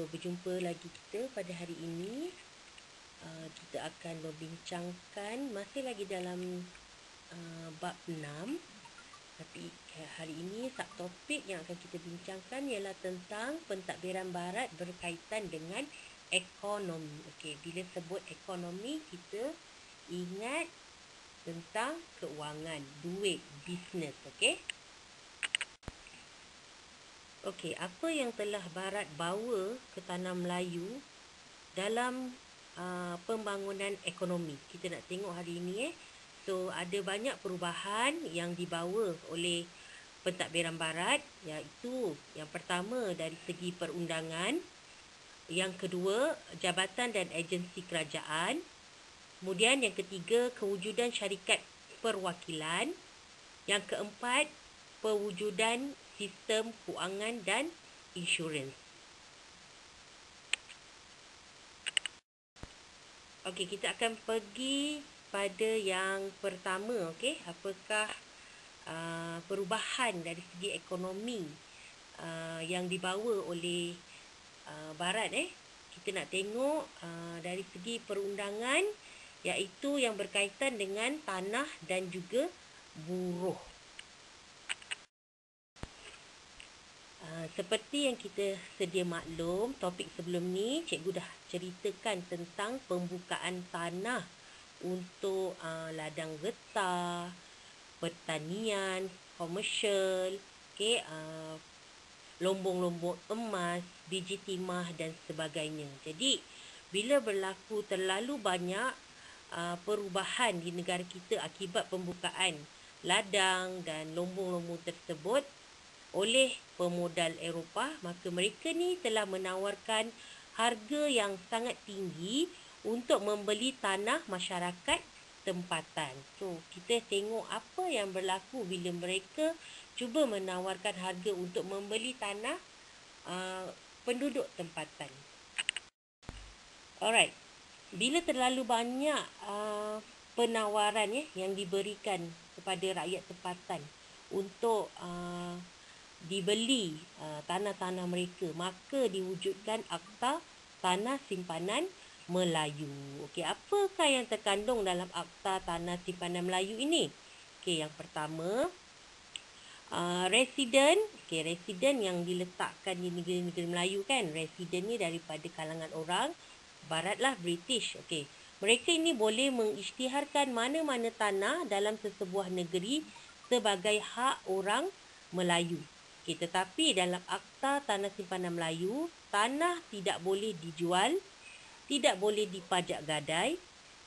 berjumpa lagi kita pada hari ini. Kita akan membincangkan masih lagi dalam bab 6. Tapi hari ini subtopik yang akan kita bincangkan ialah tentang pentadbiran barat berkaitan dengan ekonomi. Okey, bila sebut ekonomi kita ingat tentang keuangan, duit, bisnes, okey? Okey, apa yang telah barat bawa ke tanah Melayu dalam pembangunan ekonomi? Kita nak tengok hari ini. So, ada banyak perubahan yang dibawa oleh pentadbiran barat, iaitu yang pertama dari segi perundangan, yang kedua jabatan dan agensi kerajaan, kemudian yang ketiga kewujudan syarikat perwakilan, yang keempat pewujudan sistem kewangan dan insurans. Okey, kita akan pergi pada yang pertama. Okey, apakah perubahan dari segi ekonomi yang dibawa oleh barat? Kita nak tengok dari segi perundangan, iaitu yang berkaitan dengan tanah dan juga buruh. Seperti yang kita sedia maklum, topik sebelum ni cikgu dah ceritakan tentang pembukaan tanah untuk ladang getah, pertanian, komersial, lombong-lombong emas, biji timah dan sebagainya. Jadi, bila berlaku terlalu banyak perubahan di negara kita akibat pembukaan ladang dan lombong-lombong tersebut oleh pemodal Eropah, maka mereka ni telah menawarkan harga yang sangat tinggi untuk membeli tanah masyarakat tempatan. So, kita tengok apa yang berlaku bila mereka cuba menawarkan harga untuk membeli tanah penduduk tempatan. Alright, bila terlalu banyak penawaran yang diberikan kepada rakyat tempatan untuk dibeli tanah-tanah mereka, maka diwujudkan Akta Tanah Simpanan Melayu. Okey, apakah yang terkandung dalam Akta Tanah Simpanan Melayu ini? Okey, yang pertama, residen. Okey, residen yang diletakkan di negeri-negeri Melayu kan. Residen ni daripada kalangan orang baratlah, British. Okey, mereka ini boleh mengisytiharkan mana-mana tanah dalam sesebuah negeri sebagai hak orang Melayu. Okay, tetapi dalam Akta Tanah Simpanan Melayu, tanah tidak boleh dijual, tidak boleh dipajak gadai,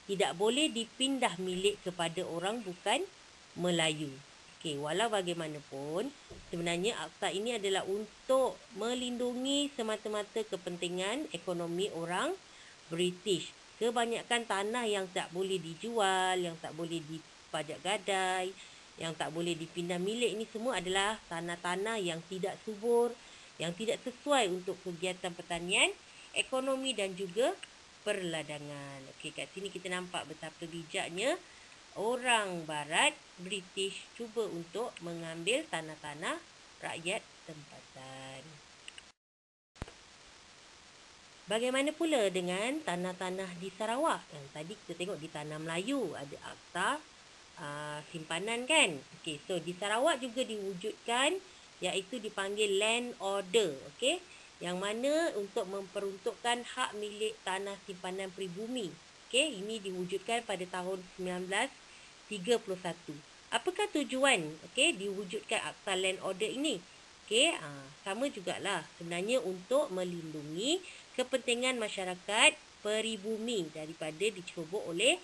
tidak boleh dipindah milik kepada orang bukan Melayu. Okay, walau bagaimanapun, sebenarnya akta ini adalah untuk melindungi semata-mata kepentingan ekonomi orang British. Kebanyakan tanah yang tak boleh dijual, yang tak boleh dipajak gadai, yang tak boleh dipindah milik, ini semua adalah tanah-tanah yang tidak subur, yang tidak sesuai untuk kegiatan pertanian, ekonomi dan juga perladangan. Okey, kat sini kita nampak betapa bijaknya orang barat, British, cuba untuk mengambil tanah-tanah rakyat tempatan. Bagaimana pula dengan tanah-tanah di Sarawak? Yang tadi kita tengok di Tanah Melayu ada akta simpanan kan. Okey, so di Sarawak juga diwujudkan, iaitu dipanggil land order. Okey, yang mana untuk memperuntukkan hak milik tanah simpanan peribumi. Okey, ini diwujudkan pada tahun 1931. Apakah tujuan diwujudkan akta land order ini? Okey, sama jugalah sebenarnya untuk melindungi kepentingan masyarakat peribumi daripada dicerobok oleh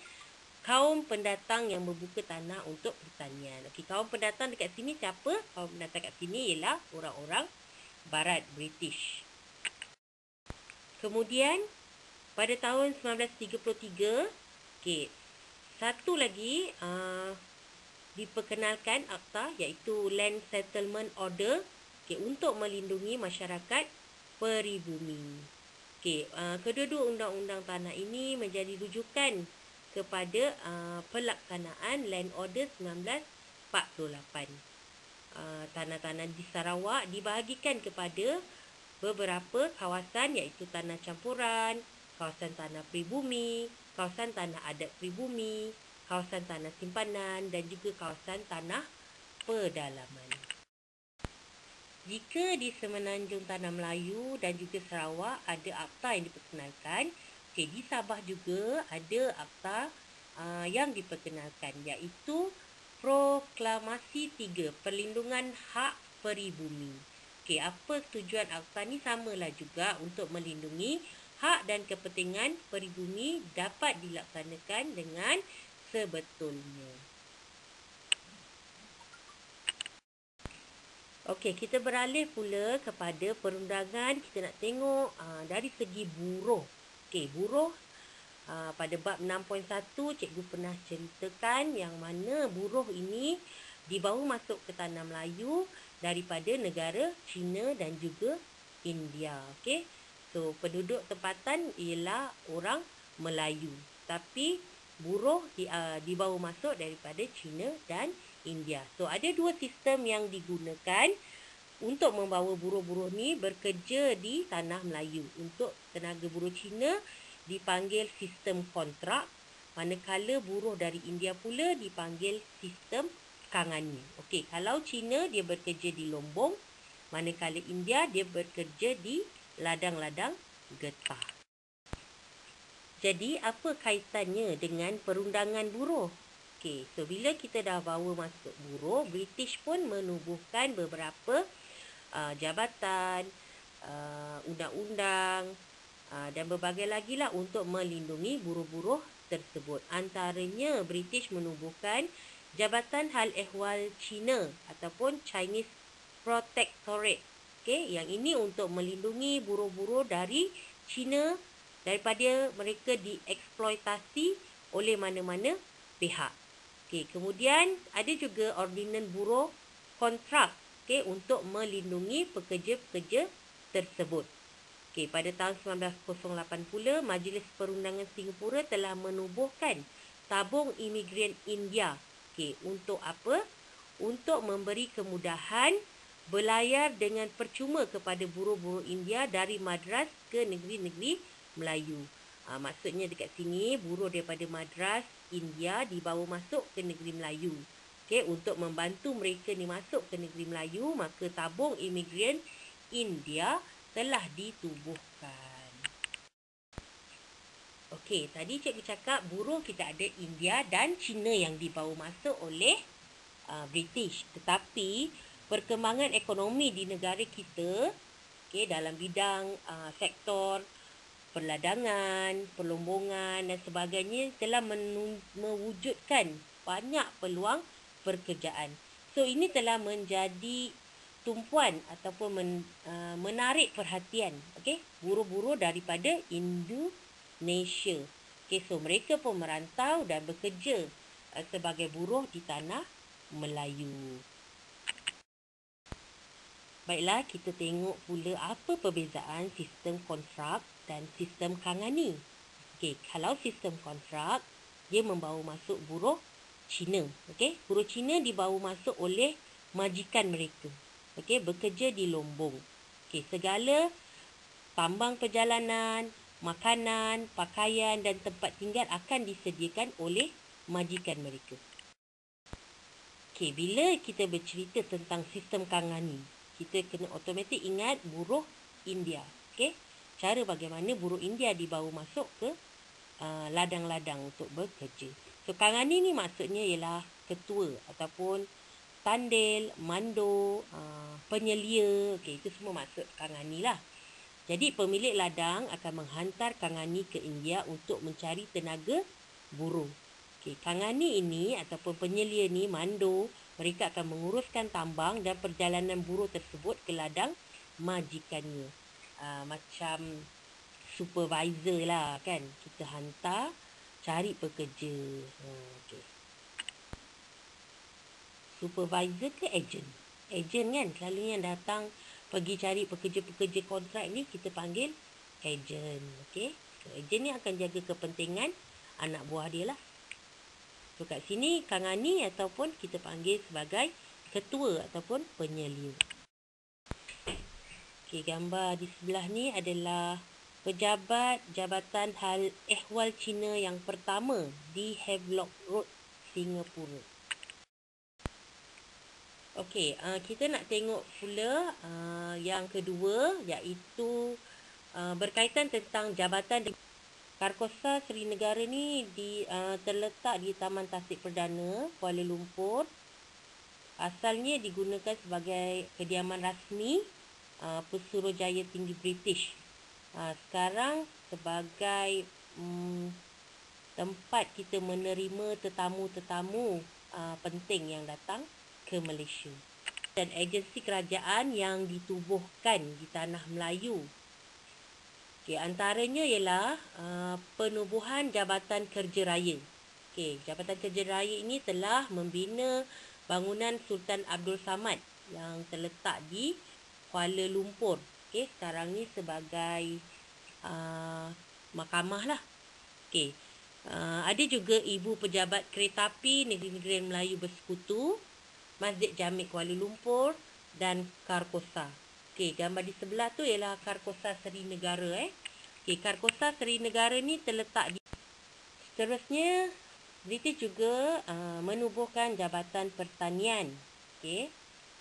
kaum pendatang yang membuka tanah untuk pertanian. Okey, kaum pendatang dekat sini siapa? Kaum pendatang dekat sini ialah orang-orang barat, British. Kemudian pada tahun 1933, okey, satu lagi diperkenalkan akta, iaitu Land Settlement Order, okey, untuk melindungi masyarakat peribumi. Okey, kedua-dua undang-undang tanah ini menjadi rujukan kepada pelaksanaan Land Order 1948. Tanah-tanah di Sarawak dibahagikan kepada beberapa kawasan iaitu tanah campuran, kawasan tanah pribumi, kawasan tanah adat pribumi, kawasan tanah simpanan dan juga kawasan tanah pedalaman. Jika di Semenanjung Tanah Melayu dan juga Sarawak ada akta yang diperkenalkan, di Sabah juga ada akta yang diperkenalkan iaitu Proklamasi 3 Perlindungan Hak Peribumi. Apa tujuan akta ni? Samalah juga untuk melindungi hak dan kepentingan peribumi dapat dilaksanakan dengan sebetulnya. Okey, kita beralih pula kepada perundangan. Kita nak tengok dari segi buruh. Buruh pada bab 6.1 cikgu pernah ceritakan yang mana buruh ini dibawa masuk ke tanah Melayu daripada negara China dan juga India. So penduduk tempatan ialah orang Melayu, tapi buruh dibawa masuk daripada China dan India. So ada dua sistem yang digunakan untuk membawa buruh-buruh ni bekerja di tanah Melayu. Untuk tenaga buruh Cina dipanggil sistem kontrak, manakala buruh dari India pula dipanggil sistem kangani. Kalau Cina dia bekerja di Lombong, manakala India dia bekerja di ladang-ladang getah. Jadi apa kaitannya dengan perundangan buruh? So bila kita dah bawa masuk buruh, British pun menubuhkan beberapa jabatan, undang-undang dan berbagai lagi lah untuk melindungi buruh-buruh tersebut. Antaranya British menubuhkan Jabatan Hal Ehwal Cina ataupun Chinese Protectorate. Yang ini untuk melindungi buruh-buruh dari China daripada mereka dieksploitasi oleh mana-mana pihak. Kemudian ada juga ordinan buruh kontrak untuk melindungi pekerja-pekerja tersebut. Pada tahun 1908 pula, Majlis Perundangan Singapura telah menubuhkan tabung imigran India. Untuk apa? Untuk memberi kemudahan berlayar dengan percuma kepada buruh-buruh India dari Madras ke negeri-negeri Melayu. Maksudnya dekat sini buruh daripada Madras, India dibawa masuk ke negeri Melayu. Untuk membantu mereka ni masuk ke negeri Melayu, maka tabung imigran India telah ditubuhkan. Tadi cikgu cakap buruh kita ada India dan China yang dibawa masuk oleh British. Tetapi perkembangan ekonomi di negara kita dalam bidang sektor perladangan, perlombongan dan sebagainya telah mewujudkan banyak peluang pekerjaan. So ini telah menjadi tumpuan ataupun menarik perhatian buruh-buruh daripada Indonesia. So mereka pun merantau dan bekerja sebagai buruh di tanah Melayu. Baiklah, kita tengok pula apa perbezaan sistem kontrak dan sistem kangani. Kalau sistem kontrak, dia membawa masuk buruh Cina. Buruh Cina dibawa masuk oleh majikan mereka. Bekerja di Lombong. Segala tambang perjalanan, makanan, pakaian dan tempat tinggal akan disediakan oleh majikan mereka. Bila kita bercerita tentang sistem kangani, kita kena automatik ingat buruh India. Cara bagaimana buruh India dibawa masuk ke ladang-ladang untuk bekerja. So kangani ni maksudnya ialah ketua ataupun tandil, mando, penyelia. Itu semua maksud kangani lah. Jadi pemilik ladang akan menghantar kangani ke India untuk mencari tenaga buruh. Kangani ini ataupun penyelia ni, mando, mereka akan menguruskan tambang dan perjalanan buruh tersebut ke ladang majikannya. Macam supervisor lah kan. Kita hantar cari pekerja. Supervisor ke ejen? Ejen kan selalunya yang datang pergi cari pekerja-pekerja kontrak ni kita panggil ejen. So ejen ni akan jaga kepentingan anak buah dia lah. So kat sini kangani ataupun kita panggil sebagai ketua ataupun penyelia. Okey, gambar di sebelah ni adalah pejabat Jabatan Hal Ehwal Cina yang pertama di Havelock Road, Singapura. Okey, kita nak tengok pula yang kedua, iaitu berkaitan tentang Jabatan Karkosa Seri Negara ni terletak di Taman Tasik Perdana, Kuala Lumpur. Asalnya digunakan sebagai kediaman rasmi Pesuruhjaya Tinggi British. Sekarang sebagai tempat kita menerima tetamu-tetamu penting yang datang ke Malaysia. Dan agensi kerajaan yang ditubuhkan di tanah Melayu. Okay, antaranya ialah penubuhan Jabatan Kerja Raya. Okay, Jabatan Kerja Raya ini telah membina bangunan Sultan Abdul Samad yang terletak di Kuala Lumpur. Okay, sekarang ni sebagai mahkamah lah. Okay. Ada juga Ibu Pejabat Kereta Api Negeri-Negeri Melayu Bersekutu, Masjid Jamek Kuala Lumpur dan Karkosa. Okay, gambar di sebelah tu ialah Karkosa Seri Negara. Okay, Karkosa Seri Negara ni terletak di... Seterusnya, British juga menubuhkan Jabatan Pertanian. Okay.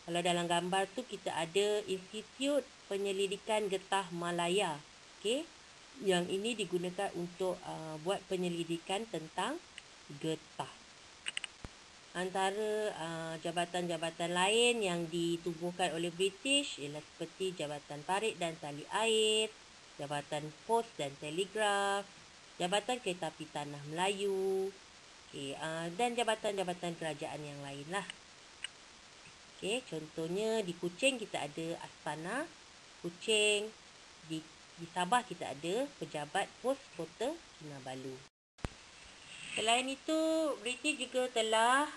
Kalau dalam gambar tu kita ada Institut Penyelidikan Getah Malaya. Okay. Yang ini digunakan untuk buat penyelidikan tentang getah. Antara jabatan-jabatan lain yang ditubuhkan oleh British ialah seperti Jabatan Parit dan Tali Air, Jabatan Pos dan Telegraf, Jabatan Kereta Api Tanah Melayu, okay, dan jabatan-jabatan kerajaan yang lain lah. Okay, contohnya di Kuching kita ada Astana Kuching, di Sabah kita ada Pejabat Pos Kota Kinabalu. Selain itu, British juga telah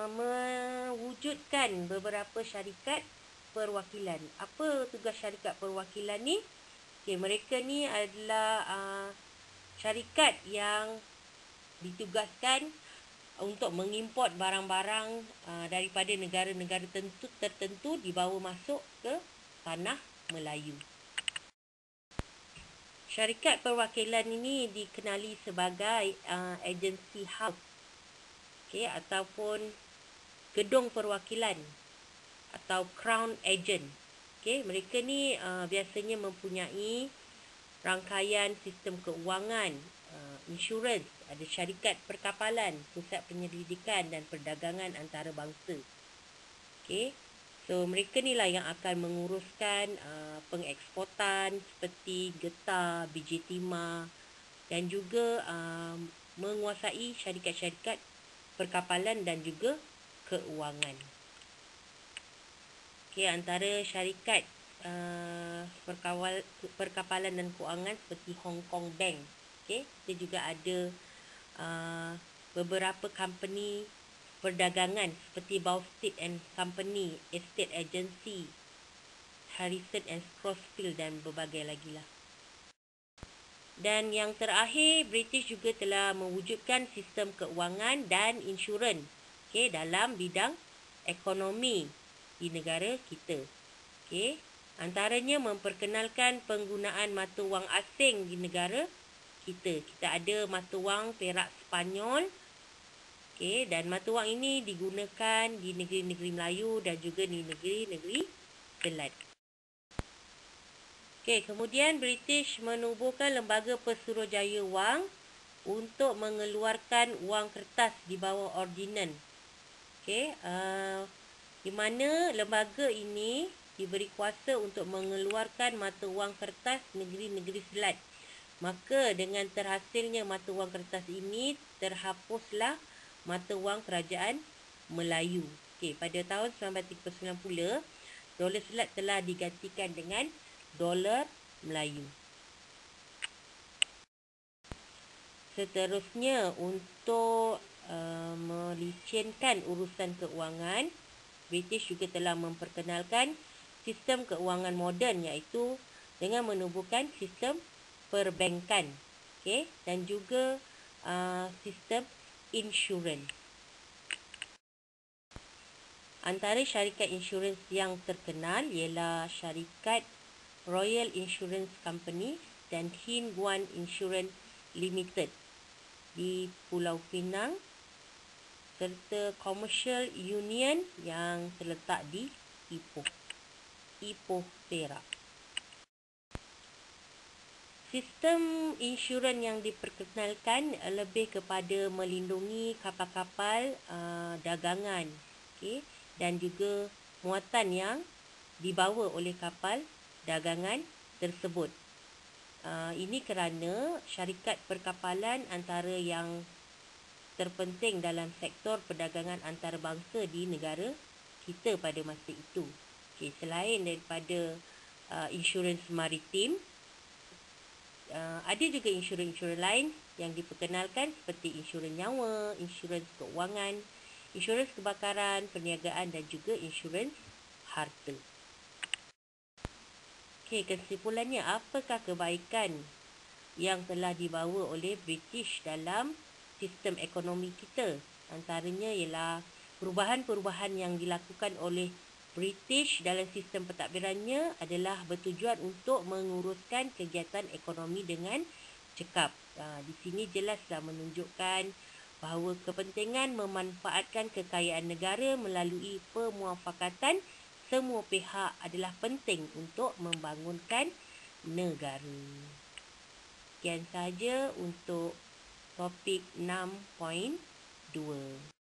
mewujudkan beberapa syarikat perwakilan. Apa tugas syarikat perwakilan ni? Okay, mereka ni adalah syarikat yang ditugaskan untuk mengimport barang-barang daripada negara-negara tertentu dibawa masuk ke tanah Melayu. Syarikat perwakilan ini dikenali sebagai agency house, okay, ataupun gedung perwakilan atau crown agent. Okay, mereka ni biasanya mempunyai rangkaian sistem keuangan, insurans, ada syarikat perkapalan, pusat penyelidikan dan perdagangan antarabangsa. Okay. So, mereka ni lah yang akan menguruskan pengeksportan seperti getah, biji timah dan juga menguasai syarikat-syarikat perkapalan dan juga keuangan. Okay, antara syarikat perkapalan dan keuangan seperti Hong Kong Bank. Okay, kita juga ada beberapa company perdagangan seperti Bowstead and Company, Estate Agency, Harrison and Crossfield dan berbagai lagi lah. Dan yang terakhir, British juga telah mewujudkan sistem keuangan dan insurans, okay, dalam bidang ekonomi di negara kita. Okay. Antaranya memperkenalkan penggunaan mata wang asing di negara kita. Kita ada mata wang perak Sepanyol. Okay, dan mata wang ini digunakan di negeri-negeri Melayu dan juga di negeri-negeri Kelat. Okay, kemudian British menubuhkan Lembaga Pesuruhjaya Wang untuk mengeluarkan wang kertas di bawah ordinan. Okay, di mana lembaga ini diberi kuasa untuk mengeluarkan mata wang kertas negeri-negeri Selat. Maka dengan terhasilnya mata wang kertas ini, terhapuslah mata wang kerajaan Melayu. Okay, pada tahun 1990, dolar Selat telah digantikan dengan dolar Melayu. Seterusnya, untuk melicinkan urusan keuangan, British juga telah memperkenalkan sistem keuangan moden, iaitu dengan menubuhkan sistem perbankan, okay, dan juga sistem insurans. Antara syarikat insurans yang terkenal ialah syarikat Royal Insurance Company dan Hin Guan Insurance Limited di Pulau Pinang serta Commercial Union yang terletak di Ipoh, Perak. Sistem insurans yang diperkenalkan lebih kepada melindungi kapal-kapal dagangan, dan juga muatan yang dibawa oleh kapal dagangan tersebut. Ini kerana syarikat perkapalan antara yang terpenting dalam sektor perdagangan antarabangsa di negara kita pada masa itu. Selain daripada insurans maritim, ada juga insurans lain yang diperkenalkan seperti insurans nyawa, insurans keuangan, insurans kebakaran, perniagaan dan juga insurans harta. Kesimpulannya, apakah kebaikan yang telah dibawa oleh British dalam sistem ekonomi kita? Antaranya ialah perubahan-perubahan yang dilakukan oleh British dalam sistem pentadbirannya adalah bertujuan untuk menguruskan kegiatan ekonomi dengan cekap. Di sini jelaslah menunjukkan bahawa kepentingan memanfaatkan kekayaan negara melalui pemuafakatan semua pihak adalah penting untuk membangunkan negara. Sekian sahaja untuk topik 6.2.